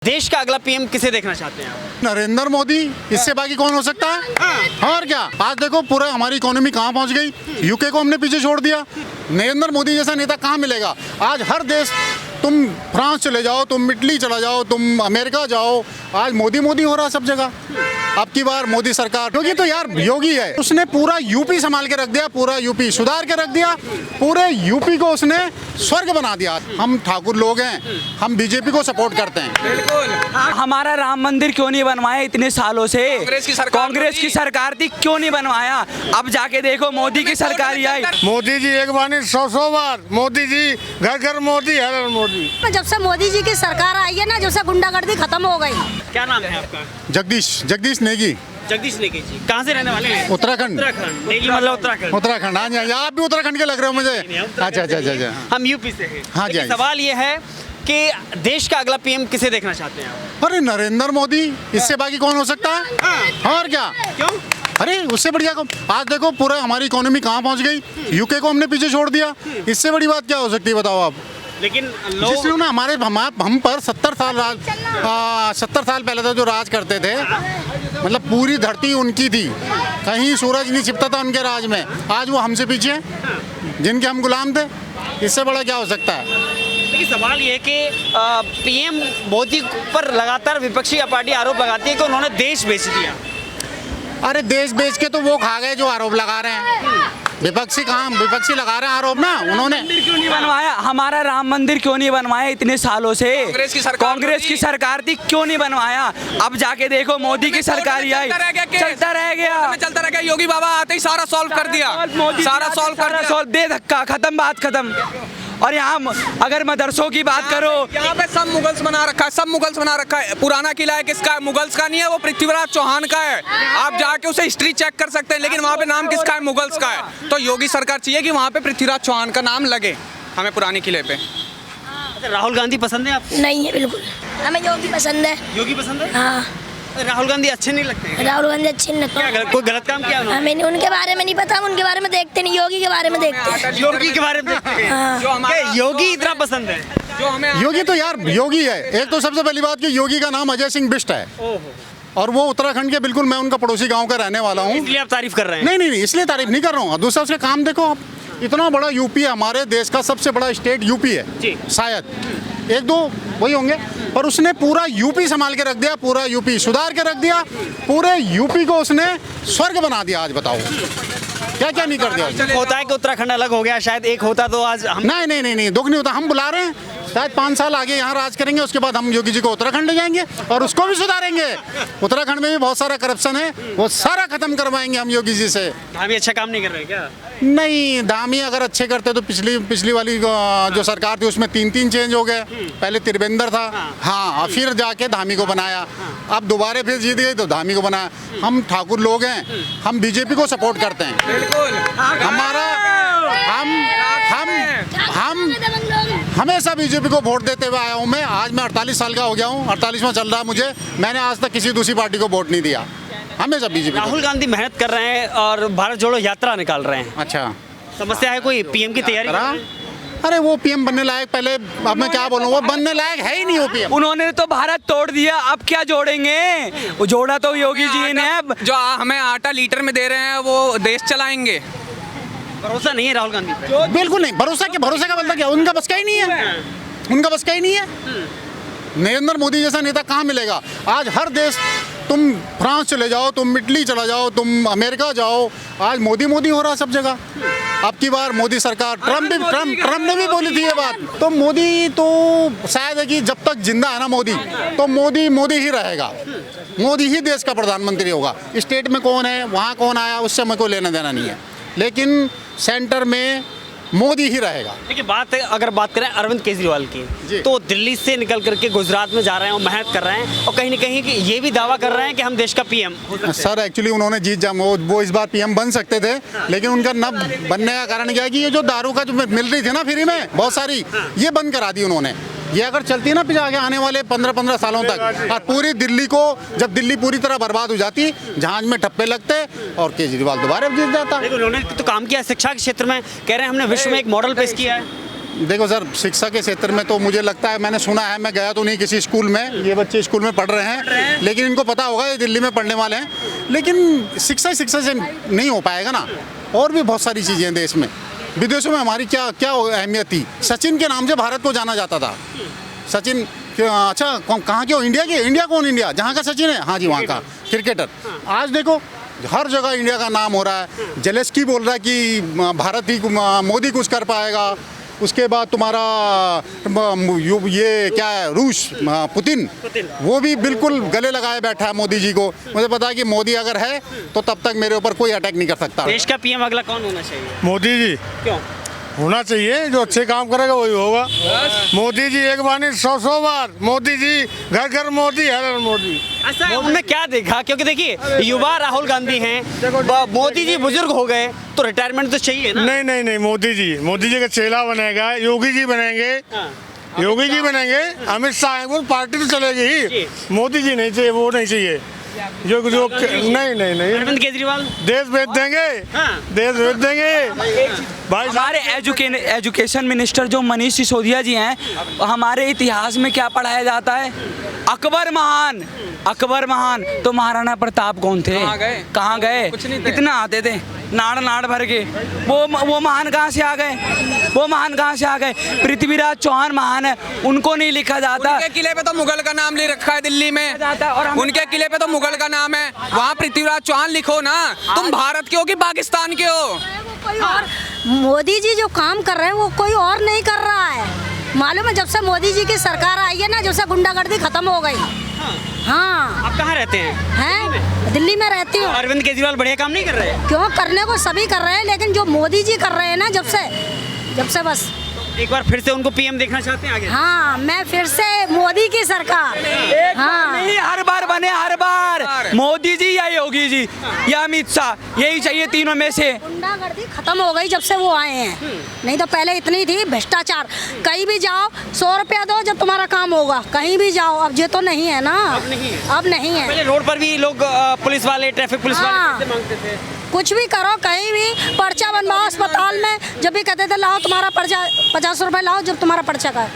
देश का अगला पीएम किसे देखना चाहते हैं आप? नरेंद्र मोदी, इससे बाकी कौन हो सकता है? और क्या, आज देखो पूरा हमारी इकोनॉमी कहाँ पहुंच गई। यूके को हमने पीछे छोड़ दिया। नरेंद्र मोदी जैसा नेता कहाँ मिलेगा? आज हर देश, तुम फ्रांस चले जाओ, तुम इटली चला जाओ, तुम अमेरिका जाओ, आज मोदी मोदी हो रहा सब जगह। अब की बार मोदी सरकार, क्योंकि तो यार योगी है, उसने पूरा यूपी संभाल के रख दिया, पूरा यूपी सुधार के रख दिया, पूरे यूपी को उसने स्वर्ग बना दिया। हम ठाकुर लोग हैं, हम बीजेपी को सपोर्ट करते हैं। हमारा राम मंदिर क्यों नहीं बनवाया इतने सालों से? कांग्रेस की सरकार थी, क्यों नहीं बनवाया? अब जाके देखो मोदी की सरकार ही आई। मोदी जी एक बार नहीं 100 बार मोदी जी, घर घर मोदी, हर हर मोदी। जब से मोदी जी की सरकार आई है ना, जब से गुंडागर्दी खत्म हो गई। क्या नाम है आपका? जगदीश नेगी। जगदीश नेगी जी, कहाँ से रहने वाले हैं? उत्तराखंड। नेगी मतलब उत्तराखंड। उत्तराखंड, हाँ जी, आप भी उत्तराखंड के लग रहे हो मुझे। अच्छा। हम यूपी से हैं। हाँ जी, लेकिन सवाल ये है कि देश का अगला पीएम किसे देखना चाहते हैं आप? अरे नरेंद्र मोदी, इससे बाकी कौन हो सकता है? और क्या, क्यों? अरे उससे बढ़िया कौन? आज देखो पूरा हमारी इकोनॉमी कहाँ पहुंच गई। यूके को हमने पीछे छोड़ दिया। इससे बड़ी बात क्या हो सकती है बताओ आप? लेकिन जिसने ना हम पर 70 साल पहले तो जो राज करते थे, मतलब पूरी धरती उनकी थी, कहीं सूरज नहीं छिपता था उनके राज में। आज वो हमसे पीछे हैं, जिनके हम गुलाम थे। इससे बड़ा क्या हो सकता है? लेकिन सवाल ये है कि पीएम मोदी पर लगातार विपक्षी पार्टी आरोप लगाती है कि उन्होंने देश बेच दिया। अरे देश बेच के तो वो खा गए जो आरोप लगा रहे हैं। विपक्षी लगा रहे हैं आरोप ना उन्होंने। क्यों नहीं बनवाया? हमारा राम मंदिर क्यों नहीं बनवाया इतने सालों से? कांग्रेस की सरकार थी, क्यों नहीं बनवाया? अब जाके देखो मोदी की सरकार ही आई। चलता रह गया। योगी बाबा आते ही सारा सॉल्व कर दिया। सारा सॉल्व दे धक्का, खत्म, बात खत्म। और यहाँ अगर मदरसों की बात करो, यहाँ पे सब मुगल्स बना रखा है। पुराना किला है किसका? मुगल्स का नहीं है, वो पृथ्वीराज चौहान का है। आप जाके उसे हिस्ट्री चेक कर सकते हैं, लेकिन वहाँ पे नाम किसका है? मुगल्स का है। तो योगी सरकार चाहिए कि वहाँ पे पृथ्वीराज चौहान का नाम लगे हमें पुराने किले पे। राहुल गांधी पसंद है आपको? नहीं है, बिल्कुल हमें योगी पसंद है। योगी पसंद है? हाँ, राहुल गांधी अच्छे नहीं लगते हैं? राहुल गांधी अच्छे नहीं लगते। कोई गलत काम किया उन्होंने? हमें उनके बारे में नहीं पता, हम उनके बारे में देखते नहीं, योगी के बारे में देखते हैं। योगी के बारे में देखते हैं। हाँ। क्या योगी इतना पसंद है? जो हमें योगी तो यार योगी है। एक तो सबसे पहली बात कि योगी का नाम अजय सिंह बिष्ट है, और वो उत्तराखंड के बिल्कुल, मैं उनका पड़ोसी गांव का रहने वाला हूँ। इसलिए आप तारीफ कर रहे हैं? नहीं, इसलिए तारीफ नहीं कर रहा हूँ। दूसरा उसके काम देखो आप, इतना बड़ा यूपी है, हमारे देश का सबसे बड़ा स्टेट यूपी है शायद, एक दो वही होंगे, पर उसने पूरा यूपी संभाल के रख दिया, पूरा यूपी सुधार के रख दिया, पूरे यूपी को उसने स्वर्ग बना दिया। आज बताओ क्या क्या नहीं कर दिया। होता है कि उत्तराखंड अलग हो गया, शायद एक होता तो आज हम नहीं, दुख नहीं होता। हम बुला रहे हैं, शायद 5 साल आगे यहाँ राज करेंगे, उसके बाद हम योगी जी को उत्तराखंड ले जाएंगे और उसको भी सुधारेंगे। उत्तराखंड में भी बहुत सारा करप्शन है, वो सारा खत्म करवाएंगे हम योगी जी से। धामी अच्छा काम नहीं कर रहे क्या? नहीं, धामी अगर अच्छे करते तो पिछली वाली जो सरकार थी उसमें 3 चेंज हो गए। पहले त्रिवेंद्र था, हाँ, फिर जाके धामी को बनाया, अब दोबारा फिर जीत गई तो धामी को बनाया। हम ठाकुर लोग हैं, हम बीजेपी को सपोर्ट करते हैं। हमारा हम हमेशा बीजेपी को वोट देते हुए आया हूँ मैं। आज मैं 48 साल का हो गया हूँ, 48वां चल रहा है मुझे। मैंने आज तक किसी दूसरी पार्टी को वोट नहीं दिया, हमेशा बीजेपी। राहुल गांधी मेहनत कर रहे हैं और भारत जोड़ो यात्रा निकाल रहे हैं। अच्छा, समस्या है कोई पीएम की तैयारी? अरे वो पीएम बनने लायक, पहले अब मैं क्या बोलूँ, वो बनने लायक है ही नहीं वो पीएम। उन्होंने तो भारत तोड़ दिया, अब क्या जोड़ेंगे? वो जोड़ा तो योगी जी ने। अब जो हमें आटा लीटर में दे रहे हैं वो देश चलाएंगे। भरोसा नहीं है राहुल गांधी पे? बिल्कुल नहीं। भरोसा का मतलब क्या? उनका बस का ही नहीं है, उनका बस का ही नहीं है। नरेंद्र मोदी जैसा नेता कहाँ मिलेगा? आज हर देश, तुम फ्रांस चले जाओ, तुम इटली चला जाओ, तुम अमेरिका जाओ, आज मोदी मोदी हो रहा सब जगह। अब की बार मोदी सरकार, ट्रम्प ने भी बोली थी ये बात। तो मोदी तो शायद है कि जब तक जिंदा है ना मोदी, तो मोदी ही रहेगा। मोदी ही देश का प्रधानमंत्री होगा। स्टेट में कौन है, वहाँ कौन आया, उससे हमें कोई लेना देना नहीं है, लेकिन सेंटर में मोदी ही रहेगा। देखिए, अगर बात करें अरविंद केजरीवाल की, तो दिल्ली से निकल करके गुजरात में जा रहे हैं और मेहनत कर रहे हैं, और कहीं न कहीं कि ये भी दावा कर रहे हैं कि हम देश का पीएम हो सकते हैं। सर एक्चुअली उन्होंने वो इस बार पीएम बन सकते थे, लेकिन उनका न बनने का कारण क्या है कि ये जो दारू का जो मिल रही थी ना फ्री में बहुत सारी, ये बंद करा दी उन्होंने। ये अगर चलती ना आगे आने वाले 15 सालों तक, और पूरी दिल्ली को, जब दिल्ली पूरी तरह बर्बाद हो जाती, जहाज में ठप्पे लगते और केजरीवाल दोबारा जीत जाता। उन्होंने तो काम किया शिक्षा के क्षेत्र में, कह रहे हैं हमने विश्व में एक मॉडल पेश किया है। देखो सर, शिक्षा के क्षेत्र में तो मुझे लगता है, मैंने सुना है, मैं गया तो नहीं किसी स्कूल में, ये बच्चे स्कूल में पढ़ रहे हैं, लेकिन इनको पता होगा ये दिल्ली में पढ़ने वाले हैं, लेकिन शिक्षा से नहीं हो पाएगा ना। और भी बहुत सारी चीज़ें हैं देश में, विदेशों में हमारी क्या क्या अहमियत थी। सचिन के नाम से भारत को जाना जाता था। सचिन अच्छा कहाँ के हो? इंडिया के? इंडिया कौन? इंडिया जहाँ का सचिन है, हाँ जी वहाँ का क्रिकेटर। आज देखो हर जगह इंडिया का नाम हो रहा है। जेलेस्की बोल रहा है कि भारत ही, मोदी कुछ कर पाएगा। उसके बाद तुम्हारा ये क्या है, रूस, पुतिन, वो भी बिल्कुल गले लगाए बैठा है मोदी जी को। मुझे पता है कि मोदी अगर है तो तब तक मेरे ऊपर कोई अटैक नहीं कर सकता। देश का पीएम अगला कौन होना चाहिए? मोदी जी क्यों? होना चाहिए, जो अच्छे काम करेगा वही होगा। मोदी जी एक बार नहीं 100 बार मोदी जी, घर घर मोदी, हर हर मोदी। ऐसा उनमें क्या देखा? क्योंकि देखिए युवा राहुल गांधी हैं, मोदी जी बुजुर्ग हो गए तो रिटायरमेंट तो चाहिए ना। नहीं, मोदी जी का चेला बनेगा, योगी जी बनेंगे, योगी जी बनेंगे, अमित शाह, वो पार्टी तो चलेगी ही। मोदी जी नहीं चाहिए, वो नहीं चाहिए जो नहीं। अरविंद केजरीवाल देश बेच देंगे, देश बेच देंगे भाई। हमारे एजुकेशन मिनिस्टर जो मनीष सिसोदिया जी हैं, हमारे इतिहास में क्या पढ़ाया जाता है? अकबर महान तो महाराणा प्रताप कौन थे? कहाँ गए? इतना आते थे नाड़ भर के, वो महान कहाँ से आ गए? पृथ्वीराज चौहान महान है, उनको नहीं लिखा जाता। उनके किले पे तो मुगल का नाम ले रखा है दिल्ली में, उनके किले पे तो मुगल का नाम है, वहाँ पृथ्वीराज चौहान लिखो ना। तुम भारत के हो कि पाकिस्तान के हो? कोई और, मोदी जी जो काम कर रहे हैं वो कोई और नहीं कर रहा है। मालूम है, जब से मोदी जी की सरकार आई है ना, जब से गुंडागर्दी खत्म हो गई। हाँ। आप कहाँ रहते हैं? दिल्ली में रहती हूँ। अरविंद केजरीवाल बढ़िया काम नहीं कर रहे? क्यों? करने को सभी कर रहे हैं, लेकिन जो मोदी जी कर रहे हैं ना, जब से बस एक बार फिर से उनको पीएम देखना चाहते हैं आगे? हाँ, मैं फिर से मोदी की सरकार। हाँ, नहीं, हर बार बने, हर बार मोदी जी या योगी जी या अमित शाह, यही चाहिए तीनों में से। गुंडागर्दी खत्म हो गई जब से वो आए हैं, नहीं तो पहले इतनी थी। भ्रष्टाचार, कहीं भी जाओ 100 रुपया दो जब तुम्हारा काम होगा, कहीं भी जाओ। अब ये तो नहीं है ना, अब नहीं है। पहले रोड पर भी लोग पुलिस वाले, ट्रैफिक पुलिस वाले पैसे मांगते थे। कुछ भी करो, कहीं भी पर्चा बनवाओ अस्पताल में, जब भी कहते थे लाओ तुम्हारा पर्चा, 50 रुपए लाओ जब तुम्हारा पर्चा का